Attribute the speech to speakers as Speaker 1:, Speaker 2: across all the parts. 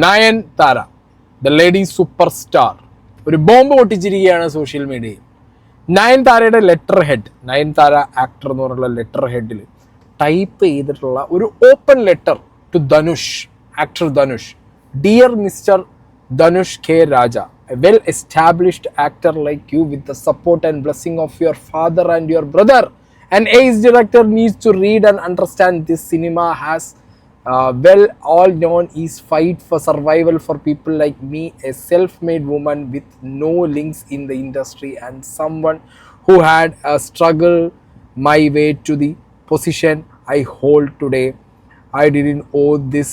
Speaker 1: Nayanthara the lady super star ഒരു bomb പൊട്ടിച്ചിരിക്കുകയാണ് social മീഡിയയിൽ. നയൻതാരയുടെ ലെറ്റർ ഹെഡ്, നയൻതാര ആക്ടർ എന്ന് പറഞ്ഞുള്ള ലെറ്റർ ഹെഡിൽ ടൈപ്പ് ചെയ്തിട്ടുള്ള ഒരു open letter to Dhanush, actor Dhanush. Dear mister Dhanush K Raja, a well established actor like you with the support and blessing of your father and your brother, an ace director needs to read and understand this cinema has well all known is fight for survival for people like me, a self-made woman with no links in the industry and someone who had struggled my way to the position I hold today. I didn't owe this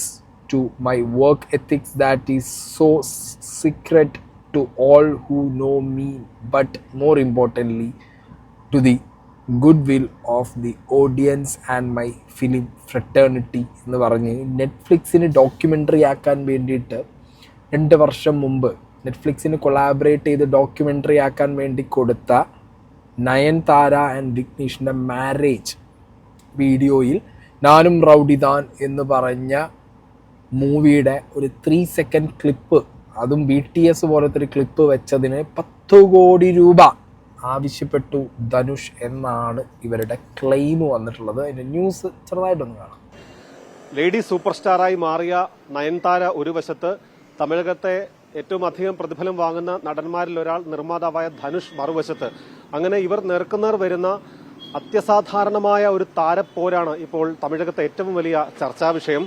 Speaker 1: to my work ethics that is so secret to all who know me, but more importantly to the goodwill of the audience and my film fraternity എന്ന് പറഞ്ഞ് നെറ്റ്ഫ്ലിക്സിന് documentary ആക്കാൻ വേണ്ടിയിട്ട് 2 വർഷം മുമ്പ് നെറ്റ്ഫ്ലിക്സിന് collaborate ചെയ്ത് documentary ആക്കാൻ വേണ്ടി കൊടുത്ത നയൻതാര ആൻഡ് വിഘ്നേഷിൻ്റെ മാരേജ് വീഡിയോയിൽ നാനും റൗഡിതാൻ എന്ന് പറഞ്ഞ മൂവിയുടെ ഒരു 3 സെക്കൻഡ് ക്ലിപ്പ്, അതും BTS പോലത്തെ ഒരു ക്ലിപ്പ് വെച്ചതിന് 10 കോടി രൂപ ആവശ്യപ്പെട്ടു ധനുഷ് എന്നാണ് ഇവരുടെ ക്ലെയിം വന്നിട്ടുള്ളത്. അതിൻ്റെ ന്യൂസ് ചെറുതായിട്ടൊന്ന് കാണാം.
Speaker 2: ലേഡി സൂപ്പർ സ്റ്റാറായി മാറിയ നയൻതാര ഒരു വശത്ത്, തമിഴകത്തെ ഏറ്റവും അധികം പ്രതിഫലം വാങ്ങുന്ന നടന്മാരിൽ ഒരാൾ നിർമ്മാതാവായ ധനുഷ് മറുവശത്ത്. അങ്ങനെ ഇവർ നേർക്കുനേർ വരുന്ന അത്യസാധാരണമായ ഒരു താരപ്പോരാണ് ഇപ്പോൾ തമിഴകത്തെ ഏറ്റവും വലിയ ചർച്ചാ വിഷയം.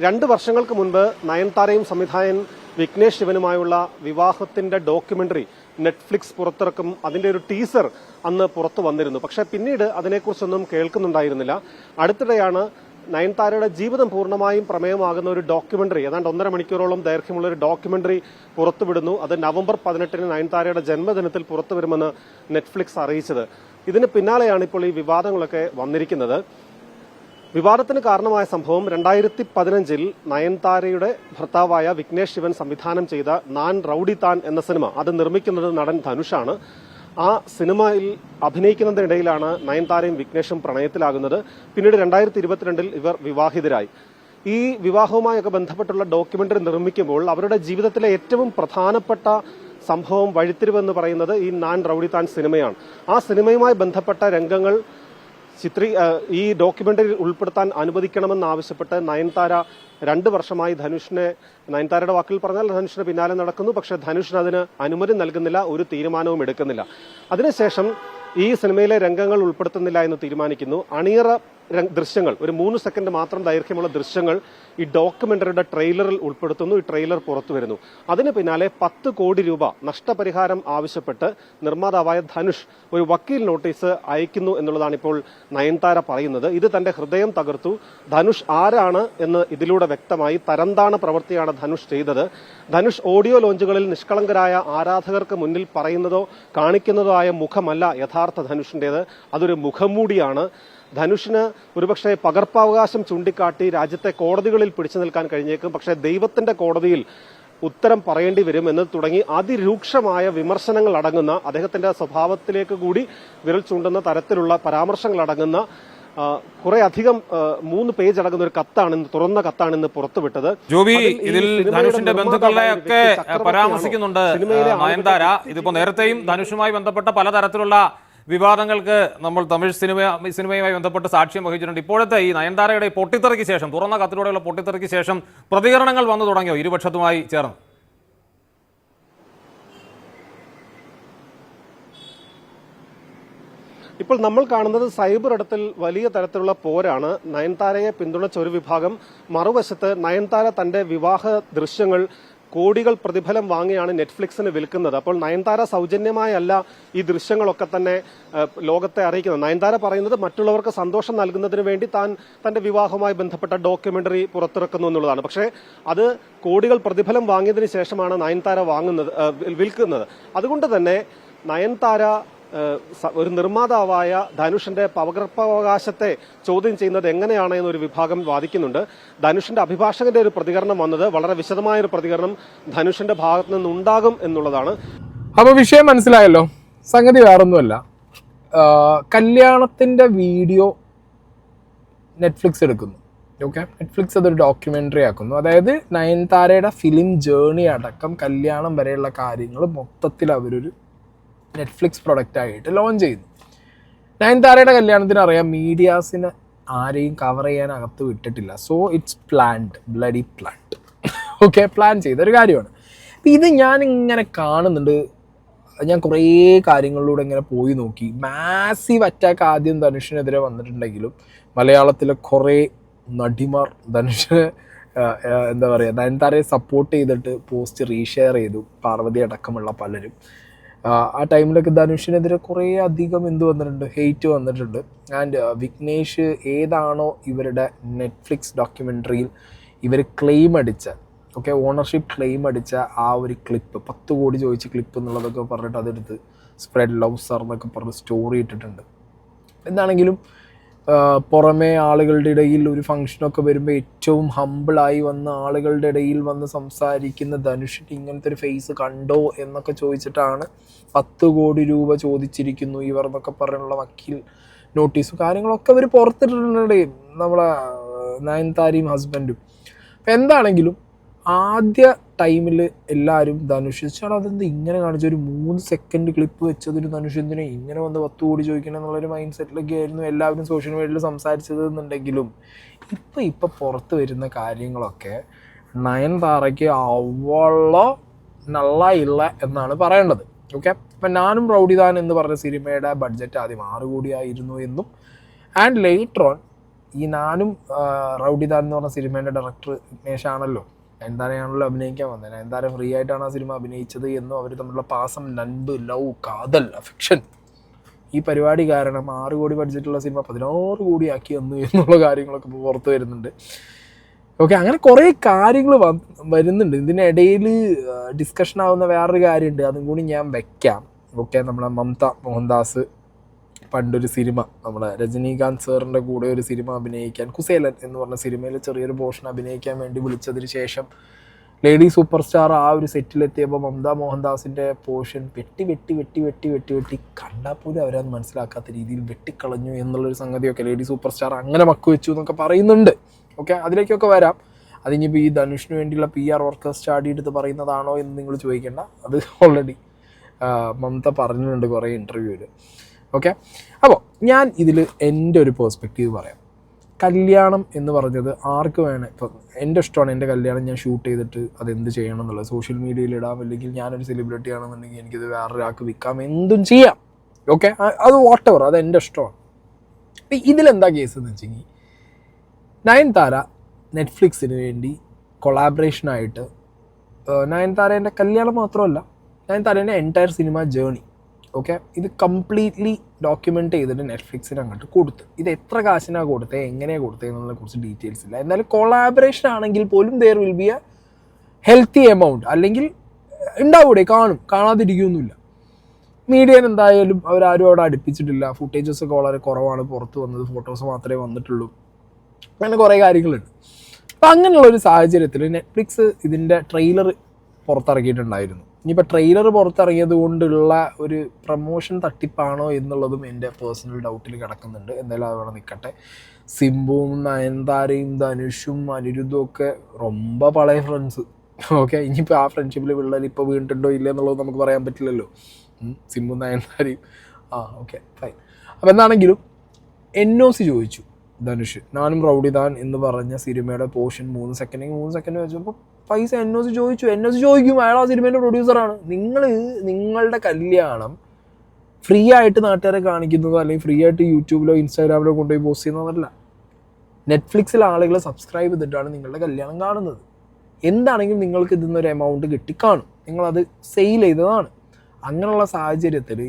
Speaker 2: 2 വർഷങ്ങൾക്ക് മുൻപ് നയൻതാരയും സംവിധായകൻ വിഘ്നേഷ് ശിവനുമായുള്ള വിവാഹത്തിന്റെ ഡോക്യുമെന്ററി നെറ്റ്ഫ്ലിക്സ് പുറത്തിറക്കും, അതിന്റെ ഒരു ടീസർ അന്ന് പുറത്തു വന്നിരുന്നു. പക്ഷെ പിന്നീട് അതിനെക്കുറിച്ചൊന്നും കേൾക്കുന്നുണ്ടായിരുന്നില്ല. അടുത്തിടെയാണ് നയൻതാരയുടെ ജീവിതം പൂർണ്ണമായും പ്രമേയമാകുന്ന ഒരു ഡോക്യുമെന്ററി, ഏതാണ്ട് 1.5 മണിക്കൂറോളം ദൈർഘ്യമുള്ള ഒരു ഡോക്യുമെന്ററി പുറത്തുവിടുന്നു. അത് നവംബർ 18 നയൻതാരയുടെ ജന്മദിനത്തിൽ പുറത്തുവരുമെന്ന് നെറ്റ്ഫ്ലിക്സ് അറിയിച്ചത്. ഇതിന് പിന്നാലെയാണ് ഇപ്പോൾ ഈ വിവാദങ്ങളൊക്കെ വന്നിരിക്കുന്നത്. വിവാദത്തിന് കാരണമായ സംഭവം 2015 നയൻതാരയുടെ ഭർത്താവായ വിഘ്നേഷ് ശിവൻ സംവിധാനം ചെയ്ത നാൻ റൌഡി താൻ എന്ന സിനിമ, അത് നിർമ്മിക്കുന്നത് നടൻ ധനുഷാണ്. ആ സിനിമയിൽ അഭിനയിക്കുന്നതിനിടയിലാണ് നയൻതാരയും വിഘ്നേഷും പ്രണയത്തിലാകുന്നത്. പിന്നീട് 2022 ഇവർ വിവാഹിതരായി. ഈ വിവാഹവുമായൊക്കെ ബന്ധപ്പെട്ടുള്ള ഡോക്യുമെന്ററി നിർമ്മിക്കുമ്പോൾ അവരുടെ ജീവിതത്തിലെ ഏറ്റവും പ്രധാനപ്പെട്ട സംഭവം, വഴിത്തിരിവെന്ന് പറയുന്നത് ഈ നാൻ റൌഡി താൻ സിനിമയാണ്. ആ സിനിമയുമായി ബന്ധപ്പെട്ട രംഗങ്ങൾ ഈ ഡോക്യുമെന്ററിയിൽ ഉൾപ്പെടുത്താൻ അനുവദിക്കണമെന്നാവശ്യപ്പെട്ട് നയൻതാര 2 വർഷമായി നയൻതാരയുടെ വാക്കിൽ പറഞ്ഞാൽ ധനുഷിന് പിന്നാലെ നടക്കുന്നു. പക്ഷേ ധനുഷിന് അതിന് അനുമതി നൽകുന്നില്ല, ഒരു തീരുമാനവും എടുക്കുന്നില്ല. അതിനുശേഷം ഈ സിനിമയിലെ രംഗങ്ങൾ ഉൾപ്പെടുത്തുന്നില്ല എന്ന് തീരുമാനിക്കുന്നു. അണിയറ ദൃശ്യങ്ങൾ, ഒരു 3 സെക്കൻഡ് മാത്രം ദൈർഘ്യമുള്ള ദൃശ്യങ്ങൾ ഈ ഡോക്യുമെന്ററിയുടെ ട്രെയിലറിൽ ഉൾപ്പെടുത്തുന്നു. ഈ ട്രെയിലർ പുറത്തു വരുന്നു. അതിന് പിന്നാലെ 10 കോടി രൂപ നഷ്ടപരിഹാരം ആവശ്യപ്പെട്ട് നിർമ്മാതാവായ ധനുഷ് ഒരു വക്കീൽ നോട്ടീസ് അയക്കുന്നു എന്നുള്ളതാണ് ഇപ്പോൾ നയൻതാര പറയുന്നത്. ഇത് തന്റെ ഹൃദയം തകർത്തു. ധനുഷ് ആരാണ് എന്ന് ഇതിലൂടെ വ്യക്തമായി. തരംതാണ പ്രവൃത്തിയാണ് ധനുഷ് ചെയ്തത്. ധനുഷ് ഓഡിയോ ലോഞ്ചുകളിൽ നിഷ്കളങ്കരായ ആരാധകർക്ക് മുന്നിൽ പറയുന്നതോ കാണിക്കുന്നതോ ആയ മുഖമല്ല യഥാർത്ഥ ധനുഷിന്റേത്, അതൊരു മുഖംമൂടിയാണ്. ധനുഷിന് ഒരുപക്ഷെ പകർപ്പവകാശം ചൂണ്ടിക്കാട്ടി രാജ്യത്തെ കോടതികളിൽ പിടിച്ചു നിൽക്കാൻ കഴിഞ്ഞേക്കും. പക്ഷേ ദൈവത്തിന്റെ കോടതിയിൽ ഉത്തരം പറയേണ്ടി വരും എന്ന് തുടങ്ങി അതിരൂക്ഷമായ വിമർശനങ്ങൾ അടങ്ങുന്ന, അദ്ദേഹത്തിന്റെ സ്വഭാവത്തിലേക്ക് കൂടി വിരൽ ചൂണ്ടുന്ന തരത്തിലുള്ള പരാമർശങ്ങൾ അടങ്ങുന്ന കുറെ അധികം 3 പേജ് അടങ്ങുന്ന ഒരു കത്താണ്, തുറന്ന കത്താണ് ഇന്ന് പുറത്തുവിട്ടത്.
Speaker 3: ജോബി, ഇതിൽ ധനുഷിന്റെ ബന്ധുക്കളെ ഒക്കെ പരാമർശിക്കുന്നുണ്ട് നയൻതാര. ഇതിപ്പോ നേരത്തെയും ധനുഷുമായി ബന്ധപ്പെട്ട പലതരത്തിലുള്ള വിവാദങ്ങൾക്ക് നമ്മൾ തമിഴ് സിനിമയുമായി ബന്ധപ്പെട്ട് സാക്ഷ്യം വഹിച്ചിട്ടുണ്ട്. ഇപ്പോഴത്തെ ഈ നയൻതാരയുടെ പൊട്ടിത്തെറിക്ക് ശേഷം, തുറന്ന കത്തിലൂടെയുള്ള പൊട്ടിത്തെറിക്ക് ശേഷം പ്രതികരണങ്ങൾ വന്നു തുടങ്ങിയോ ഇരുപക്ഷത്തുമായി ചേർന്ന്?
Speaker 2: ഇപ്പോൾ നമ്മൾ കാണുന്നത് സൈബർ ഇടത്തിൽ വലിയ തരത്തിലുള്ള പോരാണ്. നയൻതാരയെ പിന്തുണച്ച ഒരു വിഭാഗം, മറുവശത്ത് നയൻതാര തന്റെ വിവാഹ ദൃശ്യങ്ങൾ കോടികൾ പ്രതിഫലം വാങ്ങിയാണ് നെറ്റ്ഫ്ലിക്സിന് വിൽക്കുന്നത്. അപ്പോൾ നയൻതാര സൗജന്യമായല്ല ഈ ദൃശ്യങ്ങളൊക്കെ തന്നെ ലോകത്തെ അറിയിക്കുന്നത്. നയൻതാര പറയുന്നത് മറ്റുള്ളവർക്ക് സന്തോഷം നൽകുന്നതിന് വേണ്ടി താൻ തന്റെ വിവാഹവുമായി ബന്ധപ്പെട്ട ഡോക്യുമെന്ററി പുറത്തിറക്കുന്നു എന്നുള്ളതാണ്. പക്ഷേ അത് കോടികൾ പ്രതിഫലം വാങ്ങിയതിനു ശേഷമാണ് നയൻതാര വിൽക്കുന്നത്. അതുകൊണ്ട് തന്നെ നയൻതാര ഒരു നിർമ്മാതാവായ ധനുഷിന്റെ പകർപ്പവകാശത്തെ ചോദ്യം ചെയ്യുന്നത് എങ്ങനെയാണ് എന്നൊരു വിഭാഗം വാദിക്കുന്നുണ്ട്. ധനുഷിന്റെ അഭിഭാഷകന്റെ ഒരു പ്രതികരണം വന്നത്, വളരെ വിശദമായ ഒരു പ്രതികരണം ധനുഷിന്റെ ഭാഗത്ത് നിന്നുണ്ടാകും എന്നുള്ളതാണ്.
Speaker 1: അപ്പൊ വിഷയം മനസ്സിലായല്ലോ. സംഗതി വേറൊന്നുമല്ല, കല്യാണത്തിന്റെ വീഡിയോ നെറ്റ്ഫ്ലിക്സ് എടുക്കുന്നു. ഓക്കെ, നെറ്റ്ഫ്ലിക്സ് അതൊരു ഡോക്യുമെൻ്ററി ആക്കുന്നു. അതായത് നയൻതാരയുടെ ഫിലിം ജേണി അടക്കം കല്യാണം വരെയുള്ള കാര്യങ്ങൾ മൊത്തത്തിൽ അവരൊരു നെറ്റ്ഫ്ലിക്സ് പ്രൊഡക്റ്റായിട്ട് ലോഞ്ച് ചെയ്യുന്നു. നയൻതാരയുടെ കല്യാണത്തിന് അറിയാം മീഡിയാസിന് ആരെയും കവർ ചെയ്യാൻ അകത്ത് വിട്ടിട്ടില്ല. So it's planned, bloody planned. Okay, plan ചെയ്തൊരു കാര്യമാണ്. ഇത് ഞാനിങ്ങനെ കാണുന്നുണ്ട്. ഞാൻ കുറേ കാര്യങ്ങളിലൂടെ ഇങ്ങനെ പോയി നോക്കി. മാസീവ് അറ്റാക്ക് ആദ്യം ധനുഷിനെതിരെ വന്നിട്ടുണ്ടെങ്കിലും മലയാളത്തിലെ കുറേ നടിമാർ ധനുഷിനെ എന്താ പറയുക, നയൻതാരയെ സപ്പോർട്ട് ചെയ്തിട്ട് പോസ്റ്റ് റീഷെയർ ചെയ്തു, പാർവതി അടക്കമുള്ള പലരും. ആ ടൈമിലൊക്കെ ധനുഷിനെതിരെ കുറേ അധികം വന്നിട്ടുണ്ട്, ഹെയ്റ്റ് വന്നിട്ടുണ്ട്. ആൻഡ് വിഘ്നേഷ് ഏതാണോ ഇവരുടെ നെറ്റ്ഫ്ലിക്സ് ഡോക്യുമെൻ്ററിയിൽ ഇവർ ക്ലെയിം അടിച്ച, ഓക്കെ, ഓണർഷിപ്പ് ക്ലെയിം അടിച്ച ആ ഒരു ക്ലിപ്പ്, 10 കോടി ചോദിച്ച ക്ലിപ്പ് എന്നുള്ളതൊക്കെ പറഞ്ഞിട്ട് അതെടുത്ത് സ്പ്രെഡ് ലവ് സർ എന്നൊക്കെ പറഞ്ഞ് സ്റ്റോറി ഇട്ടിട്ടുണ്ട്. എന്താണെങ്കിലും പുറമേ ആളുകളുടെ ഇടയിൽ ഒരു ഫംഗ്ഷനൊക്കെ വരുമ്പോൾ ഏറ്റവും ഹമ്പിളായി വന്ന ആളുകളുടെ ഇടയിൽ വന്ന് സംസാരിക്കുന്ന ധനുഷിന് ഇങ്ങനത്തെ ഒരു ഫേസ് കണ്ടോ എന്നൊക്കെ ചോദിച്ചിട്ടാണ് 10 കോടി രൂപ ചോദിച്ചിരിക്കുന്നു ഇവർ എന്നൊക്കെ പറഞ്ഞുള്ള വക്കീൽ നോട്ടീസും കാര്യങ്ങളൊക്കെ അവർ പുറത്തിട്ടിട്ടുണ്ട്, നമ്മളെ നയൻതാരയും ഹസ്ബൻഡും. അപ്പം എന്താണെങ്കിലും ആദ്യ ടൈമിൽ എല്ലാവരും ധനുഷ് വെച്ചാൽ അതെന്ത് ഇങ്ങനെ കാണിച്ച ഒരു 3 സെക്കൻഡ് ക്ലിപ്പ് വെച്ചതൊരു ധനുഷ് എന്തിനാ ഇങ്ങനെ വന്ന് 10 കോടി ചോദിക്കണം എന്നുള്ളൊരു മൈൻഡ് സെറ്റിലൊക്കെ ആയിരുന്നു എല്ലാവരും സോഷ്യൽ മീഡിയയിൽ സംസാരിച്ചത് എന്നുണ്ടെങ്കിലും ഇപ്പം പുറത്ത് വരുന്ന കാര്യങ്ങളൊക്കെ നയൻതാരയ്ക്ക് അവളോ നല്ല ഇല്ല എന്നാണ് പറയേണ്ടത്. ഓക്കെ, അപ്പം ഞാനും റൗഡിദാൻ എന്ന് പറഞ്ഞ സിനിമയുടെ ബഡ്ജറ്റ് ആദ്യം 6 കോടിയായിരുന്നു എന്നും ആൻഡ് ലേറ്റർ ഓൺ ഈ ഞാനും റൗഡിദാൻ എന്ന് പറഞ്ഞ സിനിമേൻ്റെ ഡയറക്ടർ വിഘ്നേഷ് ആണല്ലോ, നയൻതാരയാണല്ലോ അഭിനയിക്കാൻ വന്നത്, നയൻതാര ഫ്രീ ആയിട്ടാണ് ആ സിനിമ അഭിനയിച്ചത് എന്നും അവർ തമ്മിലുള്ള പാസം, നൻപ്, ലവ്, കാതൽ, അഫെക്ഷൻ, ഈ പരിപാടി കാരണം 6 കോടി ബഡ്ജറ്റുള്ള സിനിമ 16 കോടിയാക്കി വന്നു എന്നുള്ള കാര്യങ്ങളൊക്കെ പുറത്ത് വരുന്നുണ്ട്. ഓക്കെ, അങ്ങനെ കുറേ കാര്യങ്ങൾ വരുന്നുണ്ട്. ഇതിനിടയിൽ ഡിസ്കഷൻ ആവുന്ന വേറൊരു കാര്യമുണ്ട്, അതും കൂടി ഞാൻ വെക്കാം. ഓക്കെ, നമ്മളെ മമത മോഹൻദാസ് പണ്ടൊരു സിനിമ, നമ്മുടെ രജനീകാന്ത് സാറിൻ്റെ കൂടെ ഒരു സിനിമ അഭിനയിക്കാൻ, കുസേലൻ എന്ന് പറഞ്ഞ സിനിമയിൽ ചെറിയൊരു പോർഷൻ അഭിനയിക്കാൻ വേണ്ടി വിളിച്ചതിന് ശേഷം ലേഡി സൂപ്പർ സ്റ്റാർ ആ ഒരു സെറ്റിലെത്തിയപ്പോൾ മമത മോഹൻദാസിൻ്റെ പോർഷൻ വെട്ടി കണ്ടാൽ പോലും അവരത് മനസ്സിലാക്കാത്ത രീതിയിൽ വെട്ടിക്കളഞ്ഞു എന്നുള്ളൊരു സംഗതിയൊക്കെ ലേഡി സൂപ്പർ സ്റ്റാർ അങ്ങനെ മക്കുവെച്ചു എന്നൊക്കെ പറയുന്നുണ്ട്. ഓക്കെ, അതിലേക്കൊക്കെ വരാം. അതിനിപ്പോൾ ഈ ധനുഷിന് വേണ്ടിയുള്ള PR വർക്കേഴ്സ് സ്റ്റാഡി എടുത്ത് പറയുന്നതാണോ എന്ന് നിങ്ങൾ ചോദിക്കേണ്ട, അത് ഓൾറെഡി മമത പറഞ്ഞിട്ടുണ്ട് കുറേ ഇൻ്റർവ്യൂവിൽ. ഓക്കെ, അപ്പോൾ ഞാൻ ഇതിൽ എൻ്റെ ഒരു പേഴ്സ്പെക്റ്റീവ് പറയാം. കല്യാണം എന്ന് പറഞ്ഞത് ആർക്ക് വേണം, ഇപ്പം എൻ്റെ ഇഷ്ടമാണ് എൻ്റെ കല്യാണം ഞാൻ ഷൂട്ട് ചെയ്തിട്ട് അതെന്ത് ചെയ്യണം എന്നുള്ളത്, സോഷ്യൽ മീഡിയയിൽ ഇടാം, അല്ലെങ്കിൽ ഞാനൊരു സെലിബ്രിറ്റി ആണെന്നുണ്ടെങ്കിൽ എനിക്കിത് വേറൊരാൾക്ക് വിൽക്കാം, എന്തും ചെയ്യാം. ഓക്കെ, അത് വാട്ടെവർ, അത് എൻ്റെ ഇഷ്ടമാണ്. ഇതിലെന്താ കേസ് എന്ന് വെച്ചെങ്കിൽ നയൻതാര നെറ്റ്ഫ്ലിക്സിന് വേണ്ടി കൊളാബറേഷനായിട്ട് നയൻതാരേൻ്റെ കല്യാണം മാത്രമല്ല നയൻതാരേൻ്റെ എൻറ്റയർ സിനിമ ജേണി, ഓക്കെ, ഇത് കംപ്ലീറ്റ്ലി ഡോക്യുമെൻ്റ് ചെയ്തിട്ട് നെറ്റ്ഫ്ലിക്സിന് അങ്ങോട്ട് കൊടുത്ത്. ഇത് എത്ര കാശിനാണ് കൊടുത്തത്, എങ്ങനെയാണ് കൊടുത്തത് എന്നുള്ളതിനെ കുറിച്ച് ഡീറ്റെയിൽസ് ഇല്ല. എന്നാലും കൊളാബറേഷൻ ആണെങ്കിൽ പോലും there will be a healthy amount, അല്ലെങ്കിൽ ഉണ്ടാവൂടെ, കാണാതിരിക്കുകയൊന്നുമില്ല. മീഡിയൻ എന്തായാലും അവരാരും അവിടെ അടുപ്പിച്ചിട്ടില്ല, ഫുട്ടേജസൊക്കെ വളരെ കുറവാണ് പുറത്ത് വന്നത്, ഫോട്ടോസ് മാത്രമേ വന്നിട്ടുള്ളൂ, അങ്ങനെ കുറേ കാര്യങ്ങളുണ്ട്. അപ്പം അങ്ങനെയുള്ളൊരു സാഹചര്യത്തിൽ നെറ്റ്ഫ്ലിക്സ് ഇതിൻ്റെ ട്രെയിലർ പുറത്തിറക്കിയിട്ടുണ്ടായിരുന്നു. ഇനിയിപ്പോൾ ട്രെയിലർ പുറത്തിറങ്ങിയത് കൊണ്ടുള്ള ഒരു പ്രൊമോഷൻ തട്ടിപ്പാണോ എന്നുള്ളതും എൻ്റെ പേഴ്സണൽ ഡൗട്ടിൽ കിടക്കുന്നുണ്ട്. എന്തായാലും അതവിടെ നിൽക്കട്ടെ. സിംബുവും നയൻതാരയും ധനുഷും അനിരുദ്ധും ഒക്കെ ரொம்ப പഴയ ഫ്രണ്ട്സ്. ഓക്കെ, ഇനിയിപ്പോൾ ആ ഫ്രണ്ട്ഷിപ്പിൽ വിള്ളൽ ഇപ്പോൾ വീണിട്ടുണ്ടോ ഇല്ല എന്നുള്ളത് നമുക്ക് പറയാൻ പറ്റില്ലല്ലോ. സിംബും നയൻതാരയും ഓക്കെ ഫൈൻ. അപ്പോൾ എന്താണെങ്കിലും NOC ചോദിച്ചു ധനുഷ്. ഞാനും റൗഡിദാൻ എന്ന് പറഞ്ഞ സിനിമയുടെ പോർഷൻ 3 സെക്കൻഡ് വെച്ചപ്പോൾ പൈസ NOC ചോദിക്കും. അയാൾ ആ സിനിമേൻ്റെ പ്രൊഡ്യൂസറാണ്. നിങ്ങളുടെ കല്യാണം ഫ്രീ ആയിട്ട് നാട്ടുകാരെ കാണിക്കുന്നതോ അല്ലെങ്കിൽ ഫ്രീ ആയിട്ട് യൂട്യൂബിലോ ഇൻസ്റ്റാഗ്രാമിലോ കൊണ്ടുപോയി പോസ്റ്റ് ചെയ്യുന്നതല്ല. നെറ്റ്ഫ്ലിക്സിൽ ആളുകൾ സബ്സ്ക്രൈബ് ചെയ്തിട്ടാണ് നിങ്ങളുടെ കല്യാണം കാണുന്നത്. എന്താണെങ്കിലും നിങ്ങൾക്ക് ഇതിൽ നിന്നൊരു എമൗണ്ട് കിട്ടിക്കാണും, നിങ്ങളത് സെയിൽ ചെയ്തതാണ്. അങ്ങനെയുള്ള സാഹചര്യത്തിൽ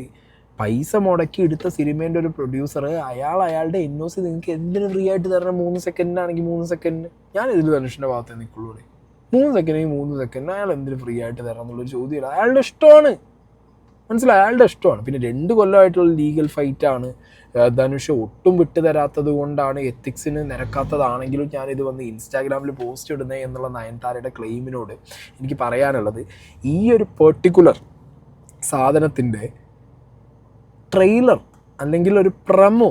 Speaker 1: പൈസ മുടക്കി എടുത്ത സിനിമേൻ്റെ ഒരു പ്രൊഡ്യൂസർ അയാളുടെ NOC നിങ്ങൾക്ക് എന്തിനു ഫ്രീ ആയിട്ട് തരണം? 3 സെക്കൻഡിനാണെങ്കിൽ 3 സെക്കൻഡ്. ഞാൻ ഇതിൽ ധനുഷിൻ്റെ ഭാഗത്ത് നിൽക്കുള്ളൂ. 3 സെക്കൻഡ് അയാൾ എന്തിനു ഫ്രീ ആയിട്ട് തരണം എന്നുള്ളൊരു ചോദ്യമില്ല. അയാളുടെ ഇഷ്ടമാണ്, മനസ്സിലായി, അയാളുടെ ഇഷ്ടമാണ്. പിന്നെ 2 കൊല്ലമായിട്ടുള്ള ലീഗൽ ഫൈറ്റാണ്. ധനുഷ് ഒട്ടും വിട്ടു തരാത്തത് കൊണ്ടാണ്, എത്തിക്സിന് നിരക്കാത്തതാണെങ്കിലും ഞാനിത് വന്ന് ഇൻസ്റ്റാഗ്രാമിൽ പോസ്റ്റ് ഇടുന്നത് എന്നുള്ള നയൻതാരയുടെ ക്ലെയിമിനോട് എനിക്ക് പറയാനുള്ളത്, ഈ ഒരു പെർട്ടിക്കുലർ സാധനത്തിൻ്റെ ട്രെയിലർ അല്ലെങ്കിൽ ഒരു പ്രമോ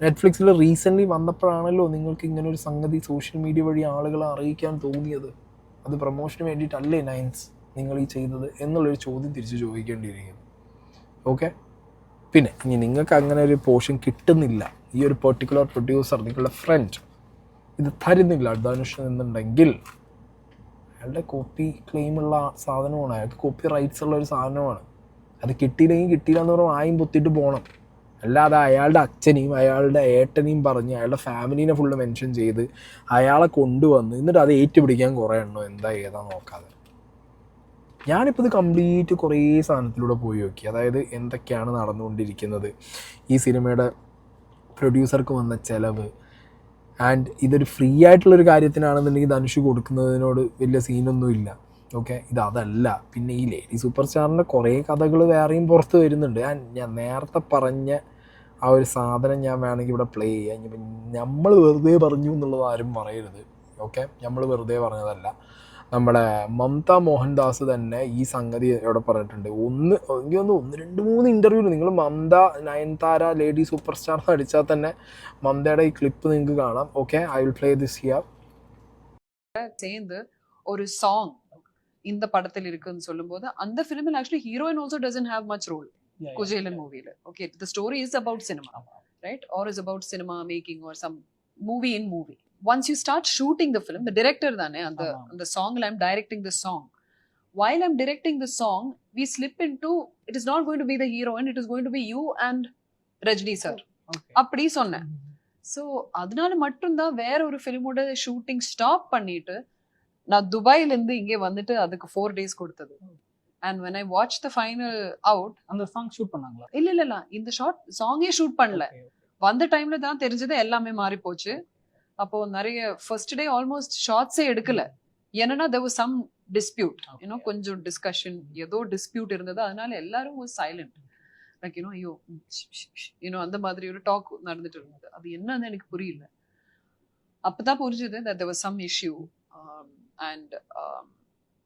Speaker 1: നെറ്റ്ഫ്ലിക്സിൽ റീസെൻ്റ്ലി വന്നപ്പോഴാണല്ലോ നിങ്ങൾക്ക് ഇങ്ങനെ ഒരു സംഗതി സോഷ്യൽ മീഡിയ വഴി ആളുകളെ അറിയിക്കാൻ തോന്നിയത്. അത് പ്രൊമോഷന് വേണ്ടിയിട്ടല്ലേ നയൻസ് നിങ്ങൾ ഈ ചെയ്തത് എന്നുള്ളൊരു ചോദ്യം തിരിച്ച് ചോദിക്കേണ്ടിയിരിക്കുന്നു. ഓക്കെ, പിന്നെ ഇനി നിങ്ങൾക്ക് അങ്ങനെ ഒരു പോർഷൻ കിട്ടുന്നില്ല, ഈ ഒരു പെർട്ടിക്കുലർ പ്രൊഡ്യൂസർ നിങ്ങളുടെ ഫ്രണ്ട് ഇത് തരുന്നില്ല ധനുഷ് എന്നുണ്ടെങ്കിൽ, അയാളുടെ കോപ്പി ക്ലെയിമുള്ള സാധനമാണ്, അയാൾക്ക് കോപ്പി റൈറ്റ്സ് ഉള്ള ഒരു സാധനമാണ്. അത് കിട്ടിയില്ലെങ്കിൽ കിട്ടിയില്ല എന്ന് പറഞ്ഞാൽ ആയും പൊത്തിയിട്ട് പോകണം. അല്ലാതെ അയാളുടെ അച്ഛനെയും അയാളുടെ ഏട്ടനെയും പറഞ്ഞ് അയാളുടെ ഫാമിലീനെ ഫുള്ള് മെൻഷൻ ചെയ്ത് അയാളെ കൊണ്ടുവന്ന് എന്നിട്ട് അത് ഏറ്റുപിടിക്കാൻ കുറേ എണ്ണോ എന്താ ഏതാ നോക്കാതെ. ഞാനിപ്പോൾ ഇത് കംപ്ലീറ്റ് കുറേ സാധനത്തിലൂടെ പോയി നോക്കി, അതായത് എന്തൊക്കെയാണ് നടന്നുകൊണ്ടിരിക്കുന്നത്, ഈ സിനിമയുടെ പ്രൊഡ്യൂസർക്ക് വന്ന ചിലവ്. ആൻഡ് ഇതൊരു ഫ്രീ ആയിട്ടുള്ളൊരു കാര്യത്തിനാണെന്നുണ്ടെങ്കിൽ ധനുഷ് കൊടുക്കുന്നതിനോട് വലിയ സീനൊന്നുമില്ല. ഓക്കെ, ഇതല്ല. പിന്നെ ഈ ലേഡി സൂപ്പർ സ്റ്റാറിൻ്റെ കുറേ കഥകൾ വേറെയും പുറത്ത് വരുന്നുണ്ട്. ഞാൻ നേരത്തെ പറഞ്ഞ ആ ഒരു സാധനം ഞാൻ വേണമെങ്കിൽ ഇവിടെ പ്ലേ ചെയ്യാം. ഇനിയിപ്പം നമ്മൾ വെറുതെ പറഞ്ഞു എന്നുള്ളത് ആരും പറയരുത്. ഓക്കെ, നമ്മൾ വെറുതെ പറഞ്ഞതല്ല. നമ്മുടെ മമത മോഹൻദാസ് തന്നെ ഈ സംഗതി ഇവിടെ പറഞ്ഞിട്ടുണ്ട്. എനിക്ക് തോന്നുന്നു 1-2-3 ഇൻ്റർവ്യൂവിൽ നിങ്ങൾ Mamata Nayanthara lady super star അടിച്ചാൽ തന്നെ മമതയുടെ ഈ ക്ലിപ്പ് നിങ്ങൾക്ക് കാണാം. Okay, I will play this here.
Speaker 4: சேர்ந்து ஒரு சாங் இந்த படத்தில் இருக்குன்னு சொல்லும்போது அந்த ஃபிலிமில் actually heroine also doesn't have much role. Kuselan மூவில okay, the story is about cinema, right, or is about cinema making or some movie in movie. Once you start shooting the film, the director thane and the song, I'm directing the song. While I'm directing the song, we slip into, it is not going to be the heroine, it is going to be you and Rajni sir. அப்படி சொன்னேன். So அதனால மட்டும்தான் வேற ஒரு ஃபிலிமோட shooting stop பண்ணிட்டு நான் துபாயிலேருந்து இங்கே வந்துட்டு அதுக்கு 4 days கொடுத்தது. And when I watched the final out,
Speaker 5: அந்த சாங் ஷூட் பண்ணாங்களா?
Speaker 4: இல்ல இந்த ஷார்ட் சாங்கே ஷூட் பண்ணல. வந்த டைம்ல தான் தெரிஞ்சது எல்லாமே மாறி போச்சு. அப்போ நிறைய ஃபர்ஸ்ட் டே ஆல்மோஸ்ட் ஷார்ட்ஸே எடுக்கல. ஏன்னா there was some dispute, கொஞ்சம் டிஸ்கஷன், ஏதோ டிஸ்பியூட் இருந்தது. அதனால எல்லாரும் was silent. லைக் ஐயோ அந்த மாதிரி ஒரு டாக் நடந்துட்டு இருந்தது. அது என்னன்னு எனக்கு புரியல. அப்பதான் புரிஞ்சது that there was some issue and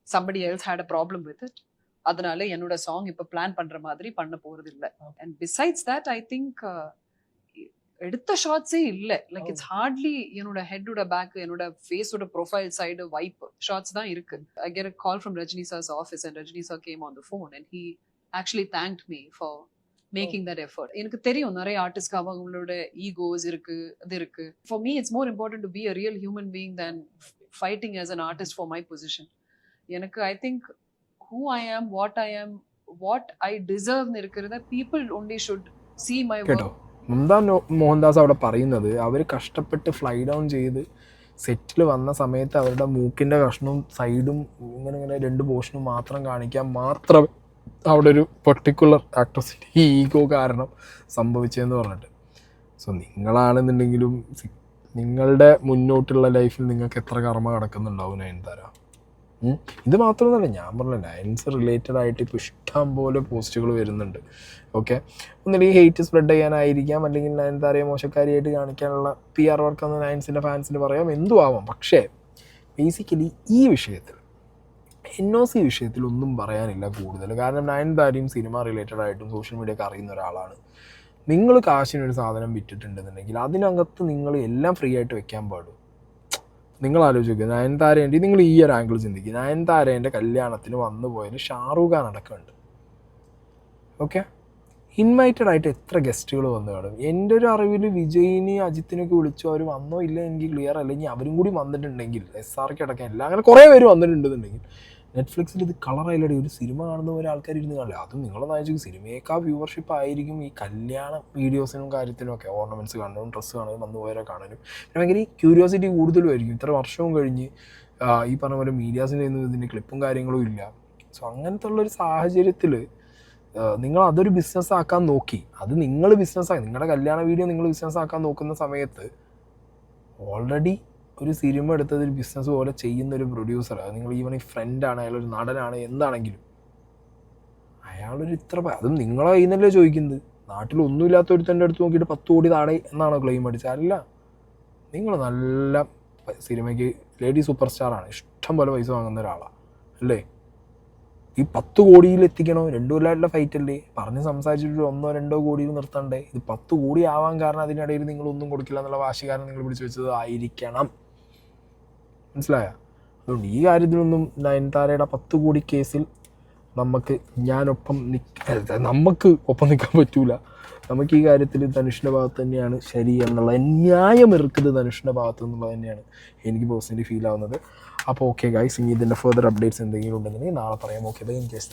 Speaker 4: somebody else had a problem with it. அதனால என்னோட சாங் இப்ப பிளான் பண்ற மாதிரி பண்ண போறது இல்ல. and besides that I think எடுத்த ஷார்ட்ஸே இல்ல. லைக் இட்ஸ் ஹார்ட்லி என்னோட ஹெட்டோட பேக், என்னோட ஃபேஸோட ப்ரொஃபைல் சைடு வைப் ஷார்ட்ஸ் தான் இருக்கு. I get a call from Rajni sir's office and Rajni sir came on the phone and he actually thanked me for making that effort. எனக்கு தெரியும் நிறைய ஆர்டிஸ்ட்க்கு அவங்களோட egos இருக்கு, அது இருக்கு. For me it's more important to be a real human being than fighting as an artist for my position. எனக்கு I think who I am, what I deserve இருக்கிறத people only should see my work.
Speaker 1: Mamata Mohandas അവിടെ പറയുന്നത് അവർ കഷ്ടപ്പെട്ട് fly down ചെയ്ത് സെറ്റിൽ വന്ന സമയത്ത് അവരുടെ മൂക്കിൻ്റെ കഷ്ണവും സൈഡും ഇങ്ങനെ 2 പോർഷനും മാത്രം കാണിക്കാൻ മാത്രം അവിടെ ഒരു പെർട്ടിക്കുലർ ആക്ട്രസിൻ്റെ ഈഗോ കാരണം സംഭവിച്ചതെന്ന് പറഞ്ഞിട്ട്. സോ നിങ്ങളാണെന്നുണ്ടെങ്കിലും നിങ്ങളുടെ മുന്നോട്ടുള്ള ലൈഫിൽ നിങ്ങൾക്ക് എത്ര കർമ്മ കിടക്കുന്നുണ്ടാവും നയൻതാര. ഇത് മാത്രമൊന്നുമല്ല, ഞാൻ പറഞ്ഞ നയൻസ് റിലേറ്റഡ് ആയിട്ട് ഇപ്പോൾ ഇഷ്ടം പോലെ പോസ്റ്റുകൾ വരുന്നുണ്ട്. ഓക്കെ, ഒന്നില്ലെങ്കിൽ ഹെയ്റ്റ് സ്പ്രെഡ് ചെയ്യാനായിരിക്കാം, അല്ലെങ്കിൽ നയൻതാരയെ മോശക്കാരിയായിട്ട് കാണിക്കാനുള്ള PR വർക്കെന്ന് നയൻസിൻ്റെ ഫാൻസിന് പറയാം, എന്തും ആവാം. പക്ഷേ ബേസിക്കലി ഈ വിഷയത്തിൽ NOC വിഷയത്തിൽ ഒന്നും പറയാനില്ല കൂടുതൽ. കാരണം നയൻതാരയും സിനിമ റിലേറ്റഡ് ആയിട്ടും സോഷ്യൽ മീഡിയ ഒക്കെ അറിയുന്ന ഒരാളാണ്. നിങ്ങൾ കാശിനൊരു സാധനം വിറ്റിട്ടുണ്ടെന്നുണ്ടെങ്കിൽ അതിനകത്ത് നിങ്ങൾ എല്ലാം ഫ്രീ ആയിട്ട് വെക്കാൻ പാടും. നിങ്ങൾ ആലോചിക്കുക, നയൻതാരേൻ്റെ നിങ്ങൾ ഈ ഒരു ആംഗിൾ ചിന്തിക്കുക, നയൻതാരേൻ്റെ കല്യാണത്തിന് വന്നു പോയതിൽ ഷാറൂഖ് ഖാൻ അടക്കമുണ്ട്. ഓക്കെ, ഇൻവൈറ്റഡ് ആയിട്ട് എത്ര ഗസ്റ്റുകൾ വന്നു കാണും. എൻ്റെ ഒരു അറിവിൽ വിജയിനെ അജിത്തിനൊക്കെ വിളിച്ചു, അവർ വന്നോ ഇല്ല എനിക്ക് ക്ലിയർ അല്ല. ഇനി അവരും കൂടി വന്നിട്ടുണ്ടെങ്കിൽ SRK അടക്കം എല്ലാം അങ്ങനെ കുറേ പേര് വന്നിട്ടുണ്ടെന്നുണ്ടെങ്കിൽ നെറ്റ്ഫ്ലിക്സിൽ ഇത് കളറായില്ലേ ഒരു സിനിമ കാണുന്ന പോലെ ആൾക്കാർ ഇരുന്ന് കാണില്ല. അതും നിങ്ങളെന്ന് വെച്ചാൽ സിനിമയേക്കാൾ വ്യൂവർഷിപ്പ് ആയിരിക്കും ഈ കല്യാണ വീഡിയോസിനും കാര്യത്തിനും ഒക്കെ. ഓർണമെൻറ്റ്സ് കാണാനും ഡ്രസ്സ് കാണാനും വന്നു പോയവരെ കാണാനും ഭയങ്കര ക്യൂരിയോസിറ്റി കൂടുതലും ആയിരിക്കും. ഇത്ര വർഷവും കഴിഞ്ഞ് ഈ പറഞ്ഞ പോലെ മീഡിയാസിൻ്റെ ഒന്നും ഇതിൻ്റെ ക്ലിപ്പും കാര്യങ്ങളും ഇല്ല. സോ അങ്ങനത്തെ ഉള്ളൊരു സാഹചര്യത്തിൽ നിങ്ങൾ അതൊരു ബിസിനസ്സാക്കാൻ നോക്കി, അത് നിങ്ങൾ ബിസിനസ്സാക്കി നിങ്ങളുടെ കല്യാണ വീഡിയോ നിങ്ങൾ ബിസിനസ്സാക്കാൻ നോക്കുന്ന സമയത്ത് ഓൾറെഡി ഒരു സിനിമ എടുത്തത് ഒരു ബിസിനസ് പോലെ ചെയ്യുന്നൊരു പ്രൊഡ്യൂസർ, അത് നിങ്ങൾ ഈവൻ ഈ ഫ്രണ്ടാണ്, അയാളൊരു നടനാണ്, എന്താണെങ്കിലും അയാളൊരു അതും നിങ്ങളെ കയ്യിൽ നിന്നല്ലേ ചോദിക്കുന്നത്. നാട്ടിൽ ഒന്നുമില്ലാത്തൊരുത്തൻ്റെ അടുത്ത് നോക്കിയിട്ട് 10 കോടി താഴെ എന്നാണോ ക്ലെയിം അടിച്ചത്? അല്ല, നിങ്ങൾ നല്ല സിനിമയ്ക്ക് ലേഡി സൂപ്പർ സ്റ്റാറാണ്, ഇഷ്ടം പോലെ പൈസ വാങ്ങുന്ന ഒരാളാണ് അല്ലേ? ഈ 10 കോടിയിൽ എത്തിക്കണോ? 2 കൊല്ലമായിട്ടുള്ള ഫൈറ്റ് അല്ലേ, പറഞ്ഞ് സംസാരിച്ചിട്ട് 1-2 കോടിയിൽ നിർത്തണ്ടേ? ഇത് 10 കോടി ആവാൻ കാരണം അതിനിടയിൽ നിങ്ങളൊന്നും കൊടുക്കില്ല എന്നുള്ള വാശി കാരണം നിങ്ങൾ പിടിച്ചു വെച്ചത് ആയിരിക്കണം. മനസ്സിലായ? അതുകൊണ്ട് ഈ കാര്യത്തിലൊന്നും നയൻതാരയുടെ 10 കോടി കേസിൽ നമുക്ക് ഒപ്പം നിൽക്കാൻ പറ്റൂല. നമുക്ക് ഈ കാര്യത്തിൽ ധനുഷിൻ്റെ ഭാഗത്ത് തന്നെയാണ് ശരി എന്നുള്ളത്, ന്യായം ഇറുക്കുന്നത് ധനുഷിൻ്റെ ഭാഗത്ത് എന്നുള്ളത് തന്നെയാണ് എനിക്ക് പേഴ്സണലി ഫീൽ ആവുന്നത്. അപ്പോൾ ഓക്കെ ഗൈസ്, ഇനി ഇതിൻ്റെ ഫർദർ അപ്ഡേറ്റ്സ് എന്തെങ്കിലും ഉണ്ടെന്നുണ്ടെങ്കിൽ നാളെ പറയാം. Okay bye. In case